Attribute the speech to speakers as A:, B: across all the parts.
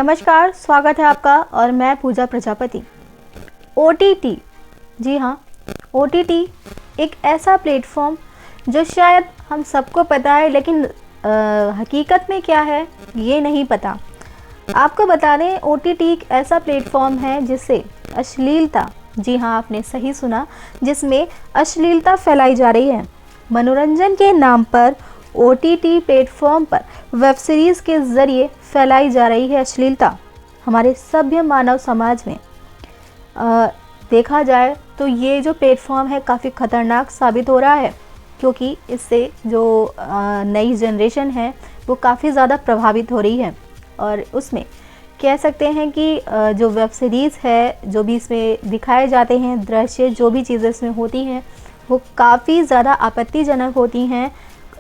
A: नमस्कार, स्वागत है आपका और मैं पूजा प्रजापति। OTT, जी हाँ, OTT एक ऐसा प्लेटफॉर्म जो शायद हम सबको पता है, लेकिन हकीकत में क्या है ये नहीं पता। आपको बता दें, OTT एक ऐसा प्लेटफॉर्म है जिससे अश्लीलता, जी हाँ आपने सही सुना, जिसमें अश्लीलता फैलाई जा रही है। मनोरंजन के नाम पर OTT प्लेटफॉर्म पर वेब सीरीज़ के ज़रिए फैलाई जा रही है अश्लीलता। हमारे सभ्य मानव समाज में देखा जाए तो ये जो प्लेटफॉर्म है काफ़ी ख़तरनाक साबित हो रहा है, क्योंकि इससे जो नई जनरेशन है वो काफ़ी ज़्यादा प्रभावित हो रही है। और उसमें कह सकते हैं कि जो वेब सीरीज़ है, जो भी इसमें दिखाए जाते हैं दृश्य, जो भी चीज़ें इसमें होती हैं वो काफ़ी ज़्यादा आपत्तिजनक होती हैं।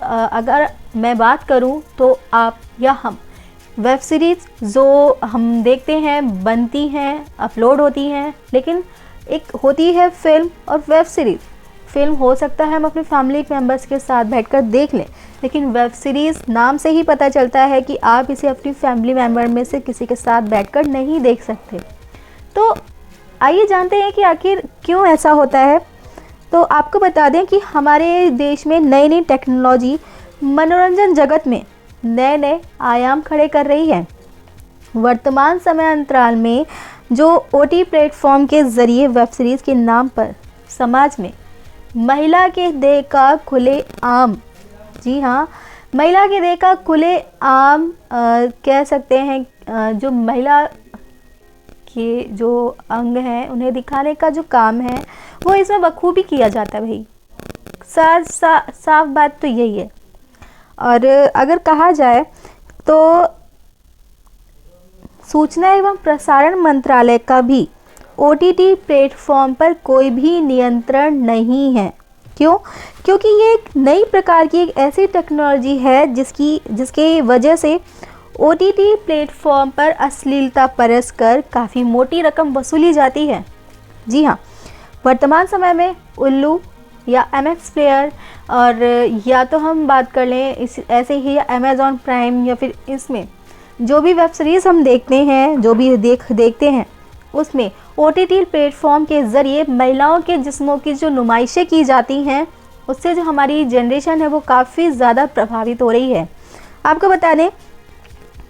A: अगर मैं बात करूं तो आप या हम वेब सीरीज़ जो हम देखते हैं, बनती हैं, अपलोड होती हैं, लेकिन एक होती है फ़िल्म और वेब सीरीज़। फ़िल्म हो सकता है हम अपने फैमिली मेम्बर्स के साथ बैठकर देख लें, लेकिन वेब सीरीज़ नाम से ही पता चलता है कि आप इसे अपनी फैमिली मेम्बर में से किसी के साथ बैठकर नहीं देख सकते। तो आइए जानते हैं कि आखिर क्यों ऐसा होता है। तो आपको बता दें कि हमारे देश में नई नई टेक्नोलॉजी मनोरंजन जगत में नए नए आयाम खड़े कर रही है। वर्तमान समय अंतराल में जो OTT प्लेटफॉर्म के ज़रिए वेब सीरीज़ के नाम पर समाज में महिला के देह का खुलेआम, जी हाँ, महिला के देह का खुलेआम कह सकते हैं, जो महिला के जो अंग हैं उन्हें दिखाने का जो काम है वो इसमें बखूबी किया जाता है। भाई साफ बात तो यही है। और अगर कहा जाए तो सूचना एवं प्रसारण मंत्रालय का भी OTT प्लेटफॉर्म पर कोई भी नियंत्रण नहीं है। क्यों? क्योंकि ये एक नई प्रकार की एक ऐसी टेक्नोलॉजी है जिसके वजह से OTT प्लेटफॉर्म पर अश्लीलता परस कर काफ़ी मोटी रकम वसूली जाती है। जी हाँ, वर्तमान समय में उल्लू या MX प्लेयर, और या तो हम बात कर लें इस ऐसे ही Amazon प्राइम, या फिर इसमें जो भी वेब सीरीज़ हम देखते हैं, जो भी देखते हैं उसमें OTT प्लेटफॉर्म के ज़रिए महिलाओं के जिस्मों की जो नुमाइशें की जाती हैं, उससे जो हमारी जनरेशन है वो काफ़ी ज़्यादा प्रभावित हो रही है। आपको बता दें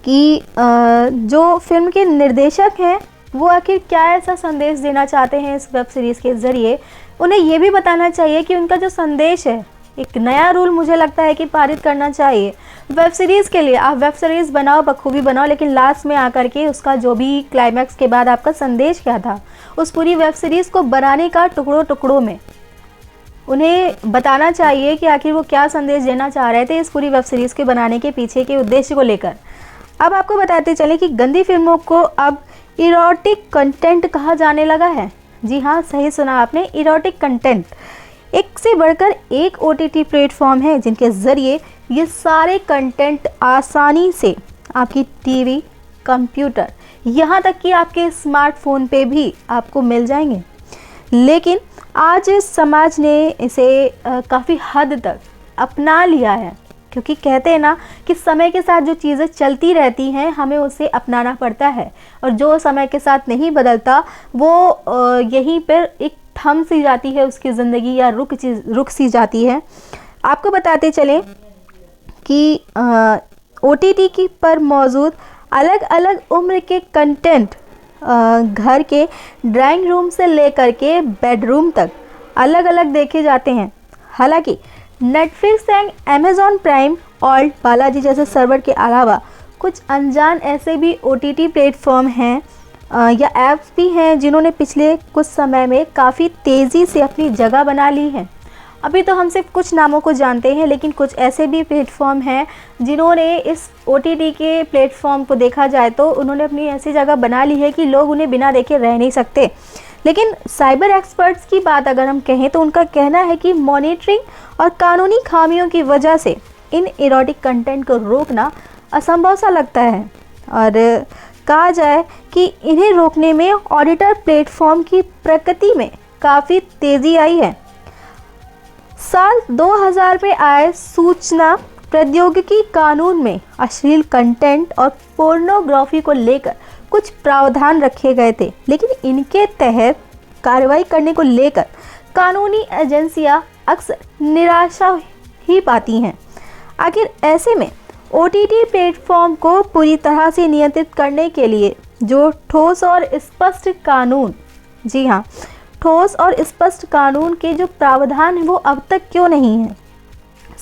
A: कि जो फिल्म के निर्देशक हैं वो आखिर क्या ऐसा संदेश देना चाहते हैं इस वेब सीरीज़ के ज़रिए। उन्हें ये भी बताना चाहिए कि उनका जो संदेश है, एक नया रूल मुझे लगता है कि पारित करना चाहिए वेब सीरीज़ के लिए। आप वेब सीरीज़ बनाओ, बखूबी बनाओ, लेकिन लास्ट में आकर के उसका जो भी क्लाइमैक्स के बाद आपका संदेश क्या था, उस पूरी वेब सीरीज़ को बनाने का टुकड़ों टुकड़ों में उन्हें बताना चाहिए कि आखिर वो क्या संदेश देना चाह रहे थे इस पूरी वेब सीरीज़ के बनाने के पीछे के उद्देश्य को लेकर। अब आपको बताते चलें कि गंदी फिल्मों को अब इरोटिक कंटेंट कहा जाने लगा है। जी हाँ, सही सुना आपने, इरोटिक कंटेंट। एक से बढ़कर एक OTT प्लेटफॉर्म है जिनके ज़रिए ये सारे कंटेंट आसानी से आपकी टीवी, कंप्यूटर, यहाँ तक कि आपके स्मार्टफोन पे भी आपको मिल जाएंगे। लेकिन आज समाज ने इसे काफ़ी हद तक अपना लिया है, क्योंकि कहते हैं ना कि समय के साथ जो चीज़ें चलती रहती हैं हमें उसे अपनाना पड़ता है, और जो समय के साथ नहीं बदलता वो यहीं पर एक थम सी जाती है उसकी ज़िंदगी, या रुक सी जाती है। आपको बताते चलें कि OTT की पर मौजूद अलग अलग उम्र के कंटेंट घर के ड्राइंग रूम से लेकर के बेडरूम तक अलग अलग देखे जाते हैं। हालांकि नेटफ्लिक्स एंड Amazon प्राइम और बालाजी जैसे सर्वर के अलावा कुछ अनजान ऐसे भी OTT प्लेटफॉर्म हैं या ऐप्स भी हैं जिन्होंने पिछले कुछ समय में काफ़ी तेज़ी से अपनी जगह बना ली है। अभी तो हम सिर्फ कुछ नामों को जानते हैं, लेकिन कुछ ऐसे भी प्लेटफॉर्म हैं जिन्होंने इस OTT के प्लेटफॉर्म को देखा जाए तो उन्होंने अपनी ऐसी जगह बना ली है कि लोग उन्हें बिना देखे रह नहीं सकते। लेकिन साइबर एक्सपर्ट्स की बात अगर हम कहें तो उनका कहना है कि मॉनिटरिंग और कानूनी खामियों की वजह से इन इरोटिक कंटेंट को रोकना असंभव सा लगता है, और कहा जाए कि इन्हें रोकने में ऑडिटर प्लेटफॉर्म की प्रगति में काफ़ी तेज़ी आई है। साल 2000 में आए सूचना प्रौद्योगिकी कानून में अश्लील कंटेंट और पोर्नोग्राफी को लेकर कुछ प्रावधान रखे गए थे, लेकिन इनके तहत कार्रवाई करने को लेकर कानूनी एजेंसियां अक्सर निराशा ही पाती हैं। आखिर ऐसे में OTT प्लेटफॉर्म को पूरी तरह से नियंत्रित करने के लिए जो ठोस और स्पष्ट कानून, जी हाँ, ठोस और स्पष्ट कानून के जो प्रावधान हैं वो अब तक क्यों नहीं हैं?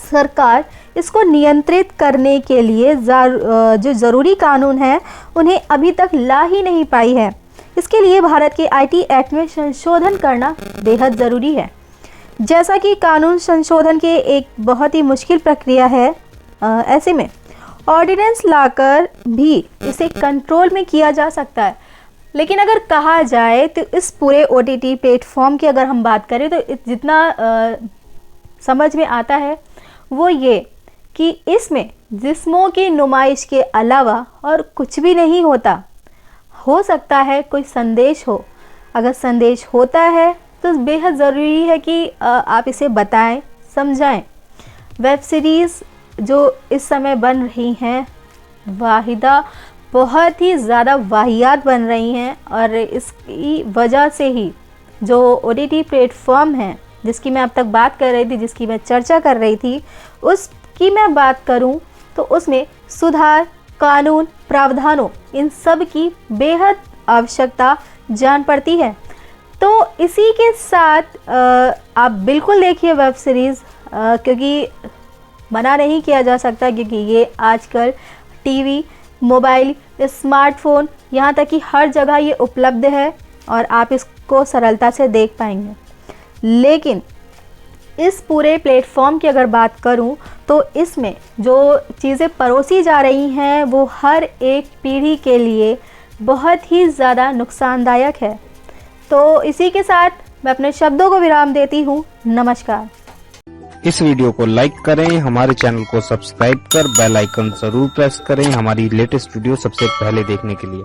A: सरकार इसको नियंत्रित करने के लिए जो ज़रूरी कानून हैं उन्हें अभी तक ला ही नहीं पाई है। इसके लिए भारत के IT एक्ट में संशोधन करना बेहद ज़रूरी है। जैसा कि कानून संशोधन के एक बहुत ही मुश्किल प्रक्रिया है, ऐसे में ऑर्डिनेंस लाकर भी इसे कंट्रोल में किया जा सकता है। लेकिन अगर कहा जाए तो इस पूरे OTT प्लेटफॉर्म की अगर हम बात करें तो जितना समझ में आता है वो ये कि इसमें जिस्मों की नुमाइश के अलावा और कुछ भी नहीं होता। हो सकता है कोई संदेश हो, अगर संदेश होता है तो बेहद ज़रूरी है कि आप इसे बताएं, समझाएं। वेब सीरीज़ जो इस समय बन रही हैं वाहिदा बहुत ही ज़्यादा वाहियात बन रही हैं, और इसकी वजह से ही जो OTT प्लेटफॉर्म है जिसकी मैं अब तक बात कर रही थी, जिसकी मैं चर्चा कर रही थी, उसकी मैं बात करूं तो उसमें सुधार, कानून, प्रावधानों, इन सब की बेहद आवश्यकता जान पड़ती है। तो इसी के साथ आप बिल्कुल देखिए वेब सीरीज़, क्योंकि मना नहीं किया जा सकता, क्योंकि ये आजकल टीवी, मोबाइल, स्मार्टफ़ोन, यहाँ तक कि हर जगह ये उपलब्ध है और आप इसको सरलता से देख पाएंगे। लेकिन इस पूरे प्लेटफॉर्म की अगर बात करूं तो इसमें जो चीज़ें परोसी जा रही हैं वो हर एक पीढ़ी के लिए बहुत ही ज़्यादा नुकसानदायक है। तो इसी के साथ मैं अपने शब्दों को विराम देती हूँ। नमस्कार।
B: इस वीडियो को लाइक करें, हमारे चैनल को सब्सक्राइब कर बेल आइकन जरूर प्रेस करें हमारी लेटेस्ट वीडियो सबसे पहले देखने के लिए।